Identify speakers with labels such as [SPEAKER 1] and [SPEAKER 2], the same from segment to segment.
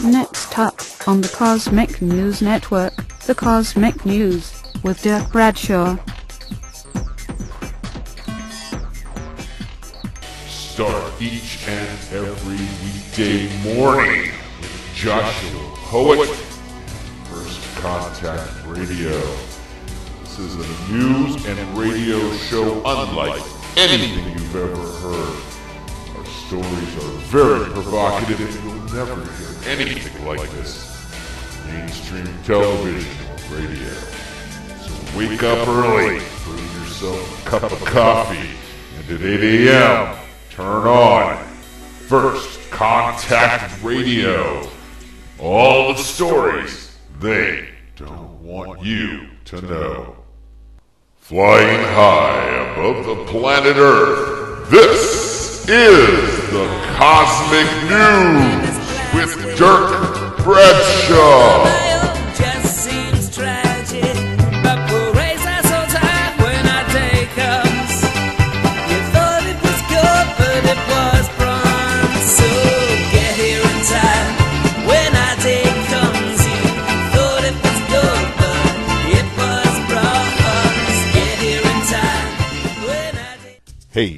[SPEAKER 1] Next up on the Cosmic News Network, the Cosmic News with Dirk Bradshaw.
[SPEAKER 2] Start each and every weekday morning with Joshua Howitt, First Contact Radio. This is a news and radio show unlike anything you've ever heard. Our stories are very provocative and you'll never hear anything like this on mainstream television or radio. So wake up early, brew yourself a cup of coffee, and at 8 a.m., turn on First Contact Radio. All the stories they don't want you to know. Flying high above the planet Earth, this is the Cosmic News with Dirk Bradshaw. Hey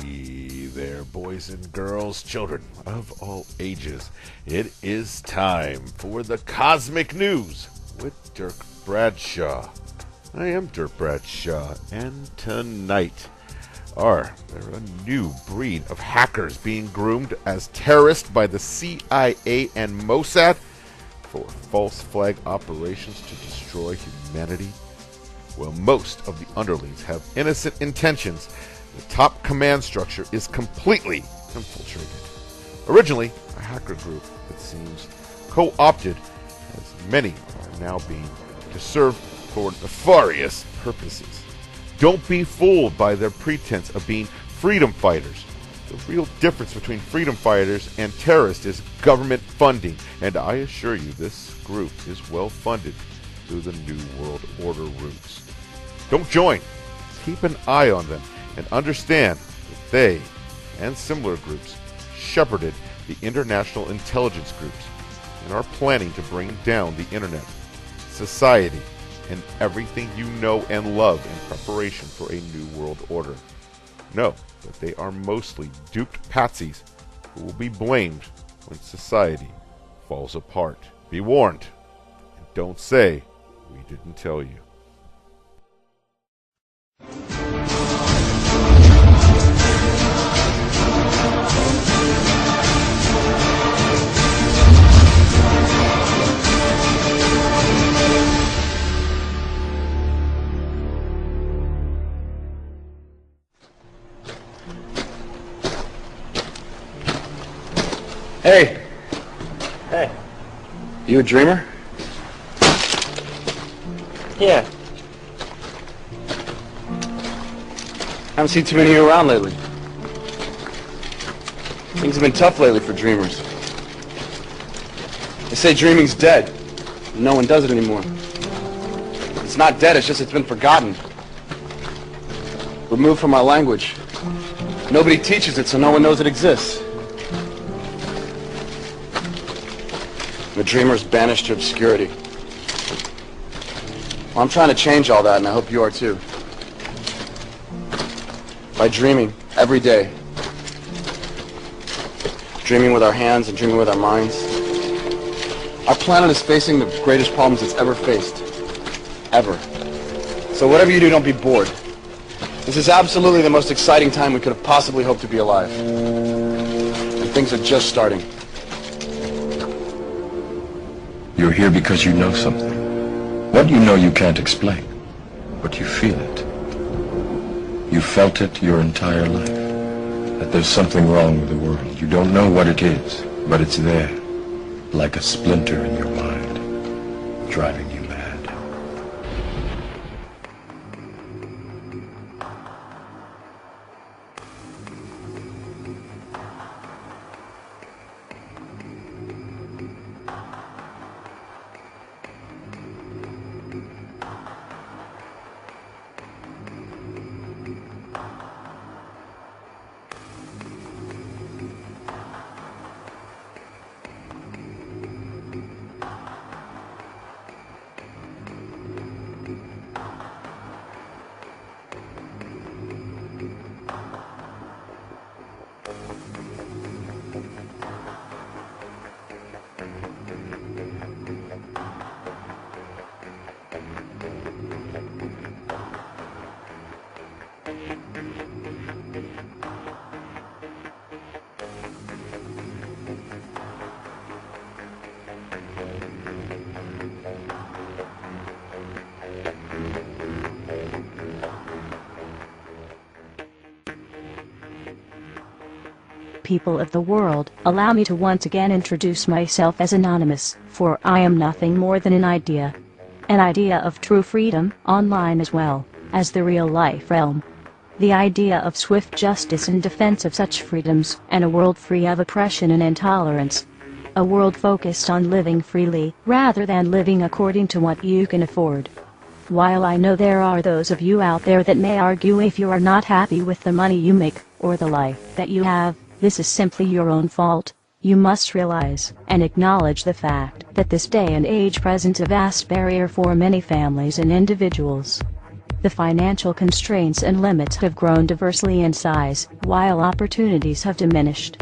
[SPEAKER 2] there, boys and girls, children of all ages. It is time for the Cosmic News with Dirk Bradshaw. I am Dirk Bradshaw, and tonight there a new breed of hackers being groomed as terrorists by the CIA and Mossad for false flag operations to destroy humanity? Well, most of the underlings have innocent intentions. The top command structure is completely infiltrated. Originally, a hacker group, it seems, co-opted, as many are now being, to serve for nefarious purposes. Don't be fooled by their pretense of being freedom fighters. The real difference between freedom fighters and terrorists is government funding, and I assure you this group is well funded through the New World Order routes. Don't join. Keep an eye on them. And understand that they and similar groups shepherded the international intelligence groups and are planning to bring down the internet, society, and everything you know and love in preparation for a new world order. Know that they are mostly duped patsies who will be blamed when society falls apart. Be warned, and don't say we didn't tell you.
[SPEAKER 3] Hey. Hey. You a dreamer?
[SPEAKER 4] Yeah.
[SPEAKER 3] Haven't seen too many of you around lately. Things have been tough lately for dreamers. They say dreaming's dead. No one does it anymore. It's not dead, it's just it's been forgotten. Removed from our language. Nobody teaches it, so no one knows it exists. The dreamer's banished to obscurity. Well, I'm trying to change all that, and I hope you are too. By dreaming every day. Dreaming with our hands and dreaming with our minds. Our planet is facing the greatest problems it's ever faced. Ever. So whatever you do, don't be bored. This is absolutely the most exciting time we could have possibly hoped to be alive. And things are just starting.
[SPEAKER 5] You're here because you know something. What you know you can't explain, but you feel it. You felt it your entire life, that there's something wrong with the world. You don't know what it is, but it's there, like a splinter in your mind, driving you mad.
[SPEAKER 4] people of the world, allow me to once again introduce myself as Anonymous, for I am nothing more than an idea. An idea of true freedom, online as well as the real-life realm. The idea of swift justice in defense of such freedoms, and a world free of oppression and intolerance. A world focused on living freely, rather than living according to what you can afford. While I know there are those of you out there that may argue if you are not happy with the money you make, or the life that you have, this is simply your own fault. You must realize, and acknowledge the fact, that this day and age presents a vast barrier for many families and individuals. The financial constraints and limits have grown diversely in size, while opportunities have diminished.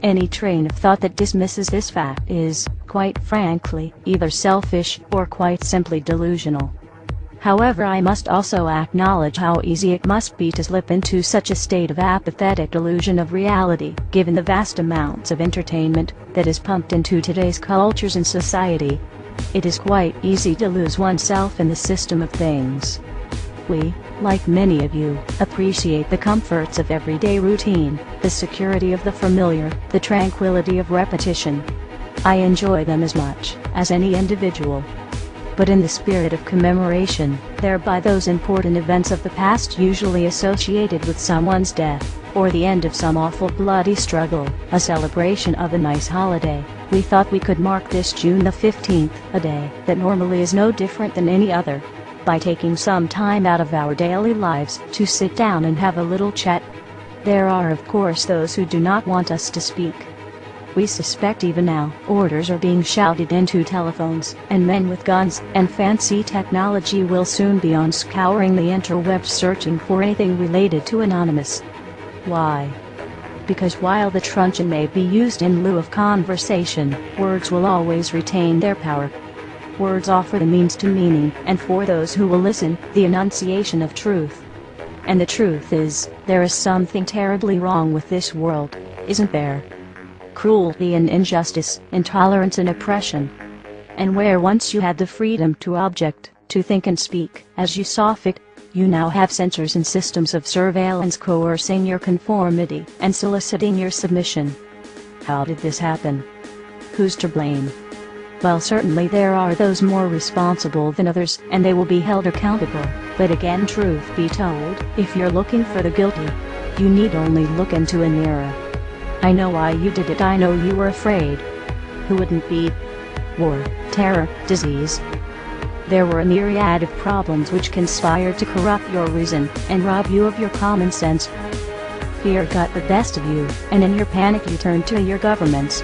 [SPEAKER 4] Any train of thought that dismisses this fact is, quite frankly, either selfish, or quite simply delusional. However, I must also acknowledge how easy it must be to slip into such a state of apathetic delusion of reality, given the vast amounts of entertainment that is pumped into today's cultures and society. It is quite easy to lose oneself in the system of things. We, like many of you, appreciate the comforts of everyday routine, the security of the familiar, the tranquility of repetition. I enjoy them as much as any individual. But in the spirit of commemoration, thereby those important events of the past usually associated with someone's death, or the end of some awful bloody struggle, a celebration of a nice holiday, we thought we could mark this June the 15th, a day that normally is no different than any other, by taking some time out of our daily lives to sit down and have a little chat. There are of course those who do not want us to speak. We suspect even now, orders are being shouted into telephones, and men with guns and fancy technology will soon be on scouring the interwebs searching for anything related to Anonymous. Why? Because while the truncheon may be used in lieu of conversation, words will always retain their power. Words offer the means to meaning, and for those who will listen, the enunciation of truth. And the truth is, there is something terribly wrong with this world, isn't there? Cruelty and injustice, intolerance and oppression. And where once you had the freedom to object, to think and speak as you saw fit, you now have censors and systems of surveillance coercing your conformity and soliciting your submission. How did this happen? Who's to blame? Well, certainly there are those more responsible than others, and they will be held accountable. But again, truth be told, if you're looking for the guilty, you need only look into a mirror. I know why you did it. I know you were afraid. Who wouldn't be? War, terror, disease. There were a myriad of problems which conspired to corrupt your reason and rob you of your common sense. Fear got the best of you, and in your panic you turned to your governments.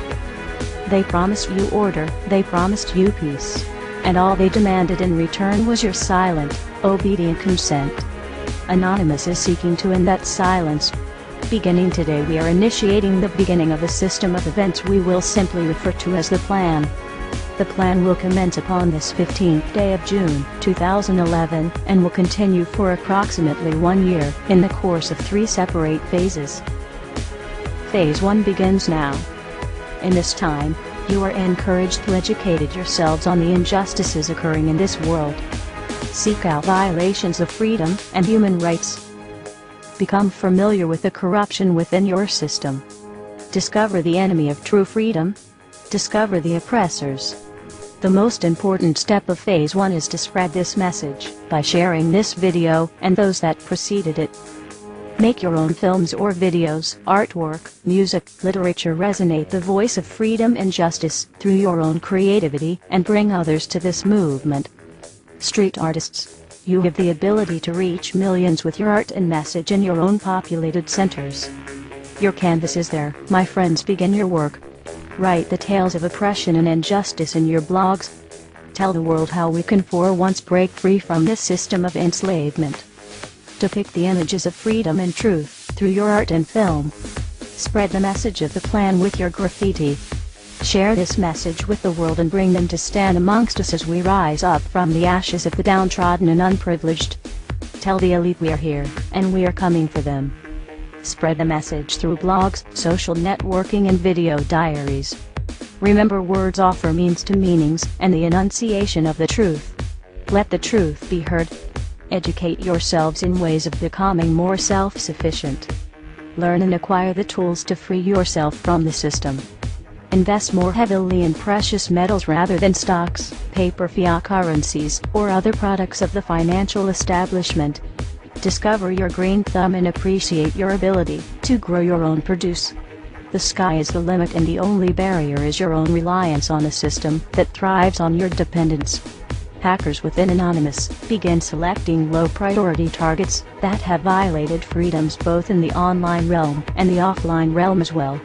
[SPEAKER 4] They promised you order, they promised you peace, and all they demanded in return was your silent, obedient consent. Anonymous is seeking to end that silence. Beginning today, we are initiating the beginning of a system of events we will simply refer to as the Plan. The Plan will commence upon this 15th day of June, 2011, and will continue for approximately 1 year, in the course of 3 separate phases. Phase 1 begins now. In this time, you are encouraged to educate yourselves on the injustices occurring in this world. Seek out violations of freedom and human rights. Become familiar with the corruption within your system. Discover the enemy of true freedom. Discover the oppressors. The most important step of Phase 1 is to spread this message by sharing this video and those that preceded it. Make your own films or videos, artwork, music, literature resonate the voice of freedom and justice through your own creativity and bring others to this movement. Street artists, you have the ability to reach millions with your art and message in your own populated centers. Your canvas is there, my friends. Begin your work. Write the tales of oppression and injustice in your blogs. Tell the world how we can for once break free from this system of enslavement. Depict the images of freedom and truth through your art and film. Spread the message of the Plan with your graffiti. Share this message with the world and bring them to stand amongst us as we rise up from the ashes of the downtrodden and unprivileged. Tell the elite we are here, and we are coming for them. Spread the message through blogs, social networking and video diaries. Remember, words offer means to meanings and the enunciation of the truth. Let the truth be heard. Educate yourselves in ways of becoming more self-sufficient. Learn and acquire the tools to free yourself from the system. Invest more heavily in precious metals rather than stocks, paper fiat currencies, or other products of the financial establishment. Discover your green thumb and appreciate your ability to grow your own produce. The sky is the limit, and the only barrier is your own reliance on a system that thrives on your dependence. Hackers within Anonymous begin selecting low-priority targets that have violated freedoms both in the online realm and the offline realm as well.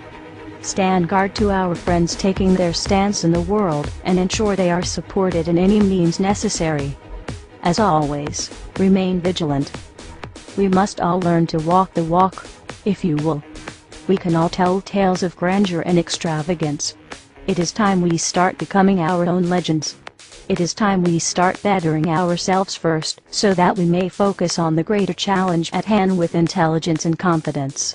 [SPEAKER 4] Stand guard to our friends taking their stance in the world, and ensure they are supported in any means necessary. As always, remain vigilant. We must all learn to walk the walk, if you will. We can all tell tales of grandeur and extravagance. It is time we start becoming our own legends. It is time we start bettering ourselves first, so that we may focus on the greater challenge at hand with intelligence and confidence.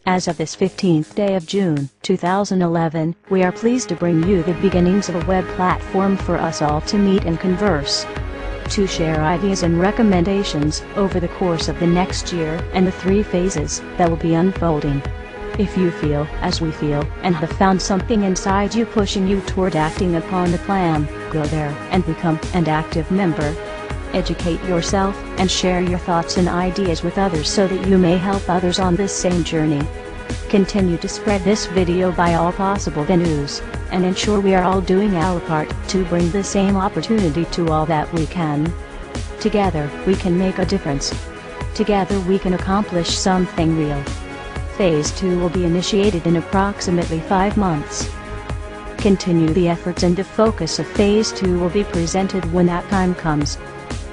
[SPEAKER 4] As of this 15th day of June, 2011, we are pleased to bring you the beginnings of a web platform for us all to meet and converse. To share ideas and recommendations over the course of the next year and the 3 phases that will be unfolding. If you feel as we feel and have found something inside you pushing you toward acting upon the plan, go there and become an active member. Educate yourself and share your thoughts and ideas with others so that you may help others on this same journey. Continue to spread this video by all possible venues, and ensure we are all doing our part to bring the same opportunity to all that we can. Together, we can make a difference. Together we can accomplish something real. Phase 2 will be initiated in approximately 5 months. Continue the efforts, and the focus of Phase 2 will be presented when that time comes.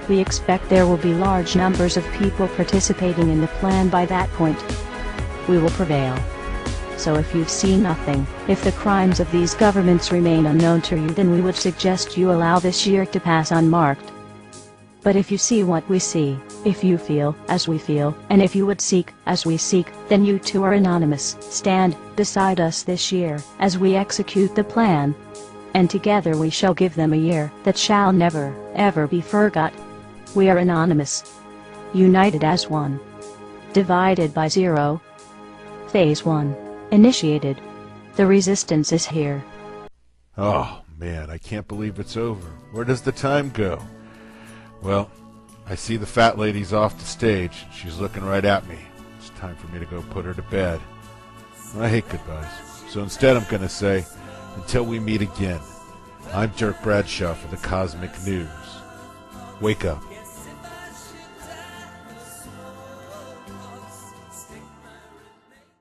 [SPEAKER 4] We expect there will be large numbers of people participating in the plan by that point. We will prevail. So if you've seen nothing, if the crimes of these governments remain unknown to you, then we would suggest you allow this year to pass unmarked. But if you see what we see, if you feel as we feel, and if you would seek as we seek, then you too are anonymous. Stand beside us this year as we execute the plan. And together we shall give them a year that shall never, ever be forgot. We are anonymous. United as one. Divided by 0. Phase 1. Initiated. The resistance is here.
[SPEAKER 2] Oh, man, I can't believe it's over. Where does the time go? Well, I see the fat lady's off the stage. She's looking right at me. It's time for me to go put her to bed. I hate goodbyes. So instead I'm going to say, until we meet again, I'm Dirk Bradshaw for the Cosmic News. Wake up.